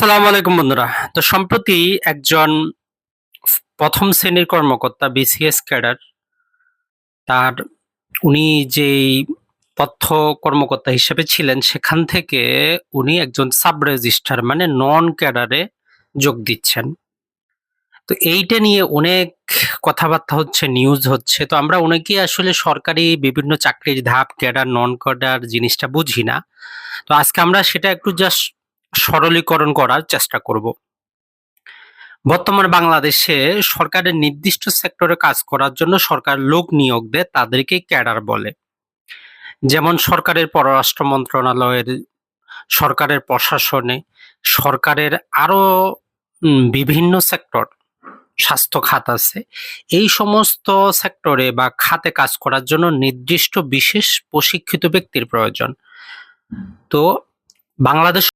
আসসালামু আলাইকুম বন্ধুরা। তো সম্প্রতি একজন প্রথম শ্রেণীর কর্মকর্তা বিসিএস ক্যাডার তার উনি যেই তথ্য কর্মকর্তা হিসেবে ছিলেন সেখান থেকে উনি একজন সাব রেজিস্ট্রার মানে নন ক্যাডারে যোগ দিচ্ছেন। তো এইটা নিয়ে অনেক কথাবার্তা হচ্ছে, নিউজ হচ্ছে। তো আমরা অনেকেই আসলে সরকারি বিভিন্ন চাকরির ধাপ ক্যাডার নন ক্যাডার জিনিসটা বুঝি না। তো আজকে আমরা সেটা একটু জাস্ট সরলীকরণ করার চেষ্টা করব। বর্তমান বাংলাদেশে সরকারের নির্দিষ্ট সেক্টরে কাজ করার জন্য সরকার লোক নিয়োগ দেয়, তাদেরকেই ক্যাডার বলে। যেমন সরকারের পররাষ্ট্র মন্ত্রণালয়ের, সরকারের প্রশাসনে, সরকারের আরো বিভিন্ন সেক্টর, স্বাস্থ্য খাত আছে। এই সমস্ত সেক্টরে বা খাতে কাজ করার জন্য নির্দিষ্ট বিশেষ প্রশিক্ষিত ব্যক্তির প্রয়োজন। তো বাংলাদেশ